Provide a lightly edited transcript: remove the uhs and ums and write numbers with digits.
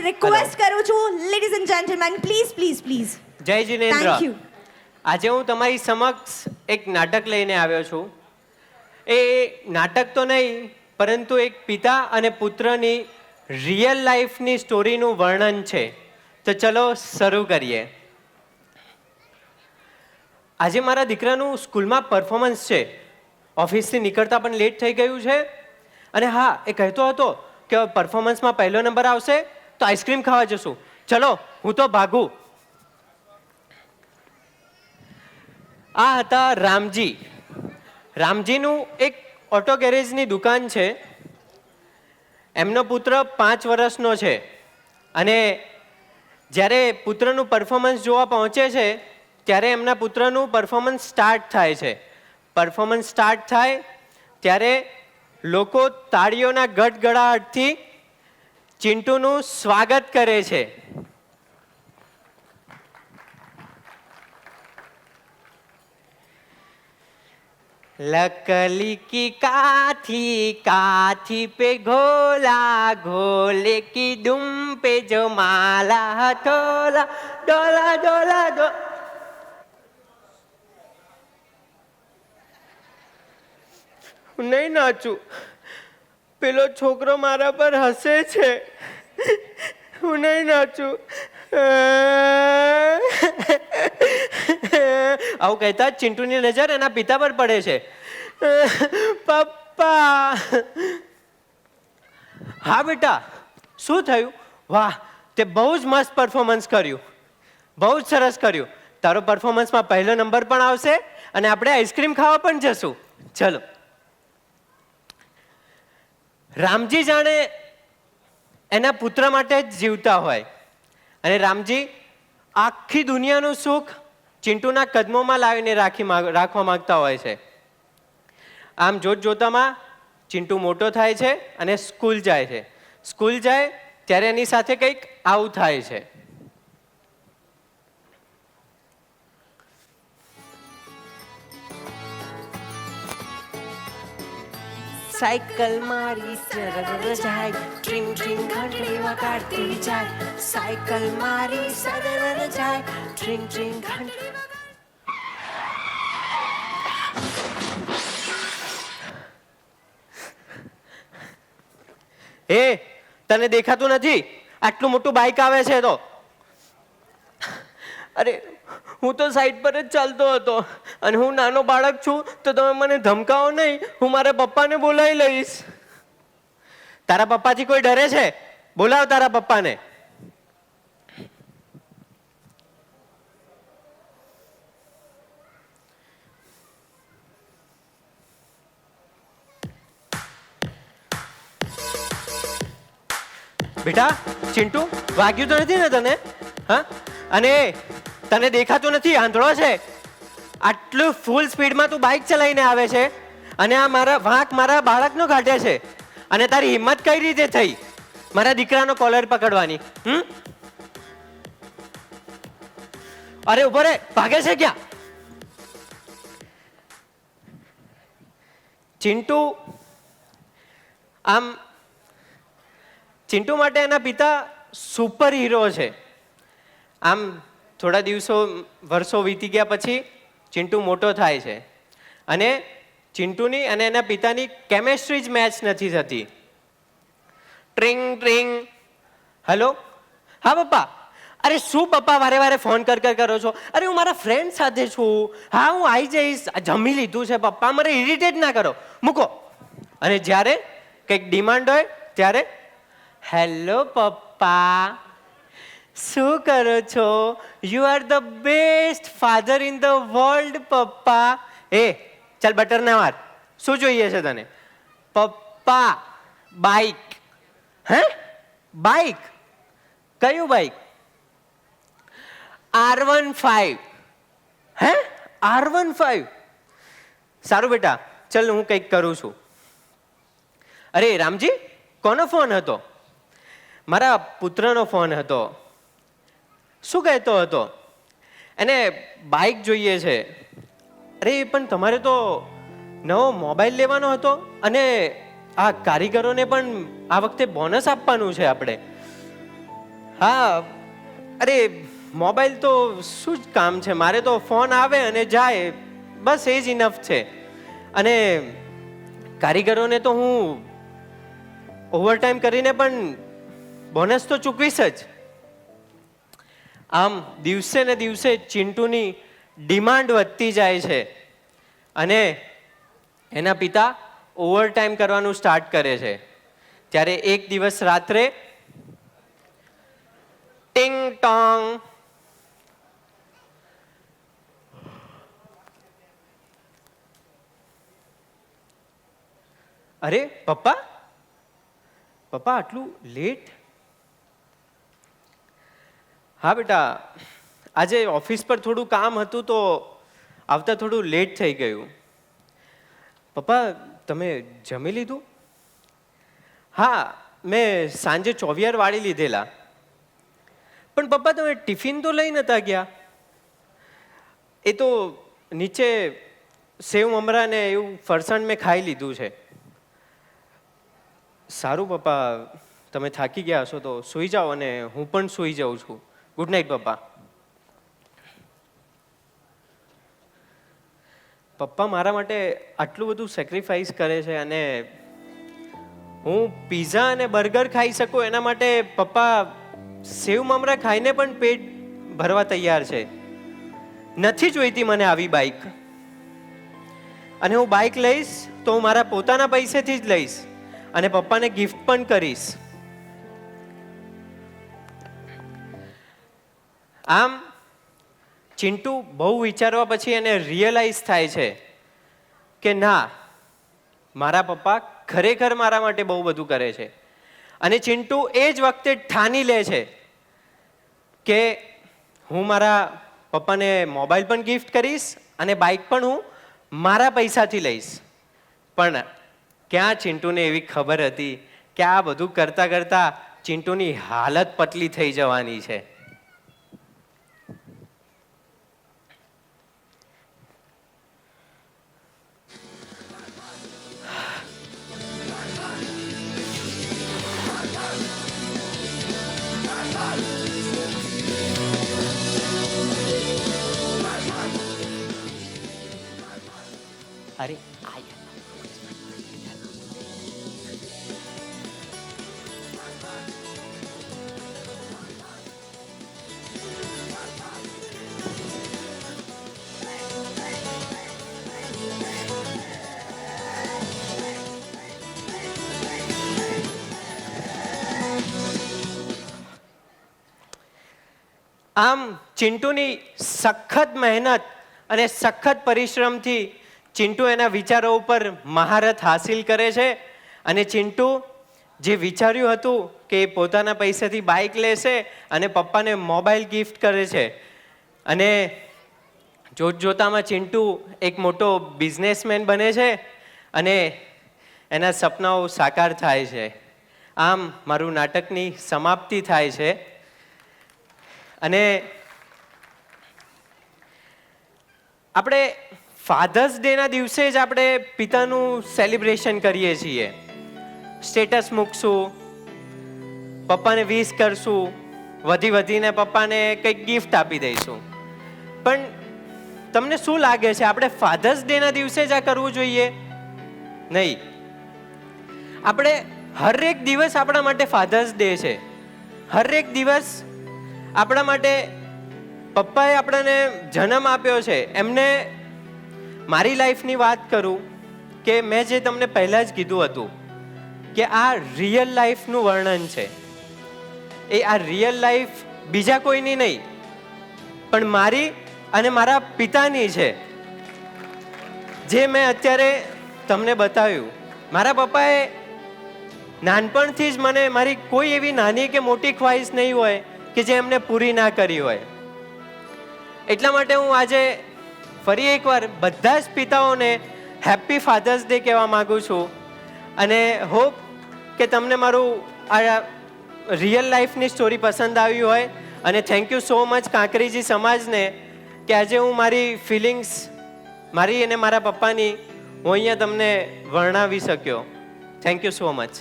Request કરું છું ladies and gentleman please જય જીનેન્દ્ર. Thank you. આજે હું તમારી સમક્ષ એક નાટક લઈને આવ્યો છું. એ નાટક તો નહીં, પરંતુ એક પિતા અને પુત્રની રિયલ લાઈફની સ્ટોરીનું વર્ણન છે. તો ચલો શરૂ કરીએ. આજે મારા દીકરાનું સ્કૂલમાં પરફોર્મન્સ છે. ઓફિસથી નીકળતા પણ લેટ થઈ ગયું છે. અને હા, એ કહેતો હતો કે પરફોર્મન્સમાં પહેલો નંબર આવશે તો આઈસ્ક્રીમ ખાવા જશું. ચલો, હું તો ભાગું. આ હતા રામજી. રામજીનું એક ઓટો ગેરેજની દુકાન છે. એમનો પુત્ર 5 વર્ષનો છે અને જ્યારે પુત્રનું પરફોર્મન્સ જોવા પહોંચે છે ત્યારે એમના પુત્રનું પરફોર્મન્સ સ્ટાર્ટ થાય છે. પરફોર્મન્સ સ્ટાર્ટ થાય ત્યારે લોકો તાળીઓના ગડગડાટથી ચિંટુનું સ્વાગત કરે છે. लकली की काथी काथी पे घोला घोले की दुम पे जो माला हथोला डोला डोला डो. હું નહીં નાચું. પેલો છોકરો મારા પર હસે છે. હું નહીં નાચું. આવું કહેતા જ ચિંટુની નજર એના પિતા પર પડે છે. પપ્પા. હા બેટા, શું થયું? વાહ, તે બહુ જ મસ્ત પરફોર્મન્સ કર્યું. બહુ જ સરસ કર્યું. તારો પરફોર્મન્સમાં પહેલો નંબર પણ આવશે અને આપણે આઈસ્ક્રીમ ખાવા પણ જશું. ચલો. રામજી જાણે એના પુત્ર માટે જ જીવતા હોય અને રામજી આખી દુનિયાનું સુખ ચિંટુના કદમોમાં લાવીને રાખવા માંગતા હોય છે. આમ જોતામાં ચિંટુ મોટો થાય છે અને સ્કૂલ જાય છે. સ્કૂલ જાય ત્યારે એની સાથે કંઈક આવું થાય છે. સાયકલ મારી સરળ જાય ટ્રીંગ ટ્રીંગ ઘંટડી વગાડતી જાય સાયકલ મારી સરળ જાય ટ્રીંગ ટ્રીંગ ઘંટડી એ તને દેખાતું નથી? આટલું મોટું બાઇક આવે છે તો. અરે, હું તો સાઈડ પર જ ચાલતો હતો અને હું નાનો બાળક છું તો તમે મને ધમકાવો નહીં. હું મારા પપ્પાને બોલાવી લઈશ. તારા પપ્પાથી કોઈ ડરે છે? બોલાવ તારા પપ્પાને. બેટા ચિંટુ, વાગ્યું તો નથી ને તને? હા, અને તને દેખાતું નથી? આંધળો છે? આટલું ફૂલ સ્પીડમાં તું બાઇક ચલાવીને આવે છે અને આ મારા વાંક મારા બાળકનો કાઢે છે. અને તારી હિંમત કઈ રીતે થઈ મારા દીકરાનો કોલર પકડવાની? અરે ઉભો રે, ભાગે છે ક્યાં? ચિંટુ આમ ચિંટુ માટે એના પિતા સુપર હીરો છે. આમ થોડા વર્ષો વીતી ગયા પછી ચિંટુ મોટો થાય છે અને ચિંટુની અને એના પિતાની કેમેસ્ટ્રી જ મેચ નથી થતી. ટ્રિંગ ટ્રિંગ. હેલો. હા પપ્પા. અરે શું પપ્પા વારે વારે ફોન કરો છો? અરે હું મારા ફ્રેન્ડ સાથે છું. હા, હું આવી જઈશ. જમી લીધું છે પપ્પા, મને ઇરિટેટ ના કરો, મૂકો. અને જ્યારે કંઈક ડિમાન્ડ હોય ત્યારે હેલો પપ્પા, શું કરો છો? You are the best father in the world પપ્પા. એ ચાલ બટર ના માર. શું જોઈએ છે તને? પપ્પા, બાઇક. હે? બાઇક? કયું બાઇક? R15. હે? R15? સારું બેટા, ચાલ હું કંઈક કરું છું. અરે રામજી, કોનો ફોન હતો? મારા પુત્રનો ફોન હતો. શું કહેતો હતો? એને બાઇક જોઈએ છે. અરે પણ તમારે તો નવો મોબાઈલ લેવાનો હતો અને આ કારીગરોને પણ આ વખતે બોનસ આપવાનું છે આપણે. હા, અરે મોબાઈલ તો શું જ કામ છે, મારે તો ફોન આવે અને જાય, બસ એ જ ઇનફ છે. અને કારીગરોને તો હું ઓવરટાઈમ કરીને પણ બોનસ તો ચૂકવીશ જ. આમ દિવસે ને દિવસે ચિંટુની ડિમાન્ડ વધતી જાય છે અને એના પિતા ઓવરટાઈમ કરવાનું સ્ટાર્ટ કરે છે. ત્યારે એક દિવસ રાત્રે ટિંગ ટોંગ, અરે પપ્પા, પપ્પા આટલું લેટ? હા બેટા, આજે ઓફિસ પર થોડું કામ હતું તો આવતા થોડું લેટ થઈ ગયું. પપ્પા તમે જમી લીધું? હા, મેં સાંજે ચોવિયાર વાળી લીધેલા. પણ પપ્પા તમે ટિફિન તો લઈ નતા ગયા? એ તો નીચે સેવ મમરા ને એવું ફરસાણ મેં ખાઈ લીધું છે. સારું પપ્પા, તમે થાકી ગયા હશો તો સૂઈ જાઓ અને હું પણ સૂઈ જાઉં છું. ગુડ નાઇટ પપ્પા. પપ્પા મારા માટે આટલું બધું સેક્રિફાઈસ કરે છે અને હું પીઝા અને બર્ગર ખાઈ શકું એના માટે પપ્પા સેવ મમરા ખાઈને પણ પેટ ભરવા તૈયાર છે. નથી જોઈતી મને આવી બાઇક. અને હું બાઇક લઈશ તો હું મારા પોતાના પૈસેથી જ લઈશ અને પપ્પાને ગિફ્ટ પણ કરીશ. આમ ચિંટુ બહુ વિચારવા પછી એને રિયલાઇઝ થાય છે કે ના, મારા પપ્પા ખરેખર મારા માટે બહુ બધું કરે છે. અને ચિંટુ એ જ વખતે ઠાની લે છે કે હું મારા પપ્પાને મોબાઈલ પણ ગિફ્ટ કરીશ અને બાઇક પણ હું મારા પૈસાથી લઈશ. પણ ક્યાં ચિંટુને એવી ખબર હતી કે આ બધું કરતા કરતા ચિંટુની હાલત પતલી થઈ જવાની છે. અરે આમ ચિંટુની સખત મહેનત અને સખત પરિશ્રમથી ચિંટુ એના વિચારો ઉપર મહારત હાસિલ કરે છે. અને ચિંટુ જે વિચાર્યું હતું કે એ પોતાના પૈસાથી બાઇક લેશે અને પપ્પાને મોબાઈલ ગિફ્ટ કરે છે, અને જોતજોતામાં ચિંટુ એક મોટો બિઝનેસમેન બને છે અને એના સપનાઓ સાકાર થાય છે. આમ મારું નાટકની સમાપ્તિ થાય છે. અને આપણે ફાધર્સ ડેના દિવસે જ આપણે પિતાનું સેલિબ્રેશન કરીએ છીએ. સ્ટેટસ મૂકશું, પપ્પાને વિશ કરશું, વધીને પપ્પાને કંઈક ગિફ્ટ આપી દઈશું. પણ તમને શું લાગે છે આપણે ફાધર્સ ડેના દિવસે જ આ કરવું જોઈએ? નહીં. આપણે હરેક દિવસ આપણા માટે ફાધર્સ ડે છે. હરેક દિવસ આપણા માટે પપ્પાએ આપણને જન્મ આપ્યો છે. એમને મારી લાઈફની વાત કરું કે મેં જે તમને પહેલાં જ કીધું હતું કે આ રિયલ લાઈફનું વર્ણન છે. એ આ રિયલ લાઈફ બીજા કોઈની નહીં પણ મારી અને મારા પિતાની છે, જે મેં અત્યારે તમને બતાવ્યું. મારા પપ્પાએ નાનપણથી જ મને મારી કોઈ એવી નાની કે મોટી ખ્વાહિશ નહીં હોય કે જે એમને પૂરી ના કરી હોય. એટલા માટે હું આજે ફરી એકવાર બધા જ પિતાઓને હેપી ફાધર્સ ડે કહેવા માગું છું. અને હોપ કે તમને મારું આ રિયલ લાઈફની સ્ટોરી પસંદ આવી હોય. અને થેન્ક યુ સો મચ કાંકરીજી સમાજને કે આજે હું મારી ફિલિંગ્સ, મારી અને મારા પપ્પાની હું અહીંયા તમને વર્ણવી શક્યો. Thank you so much.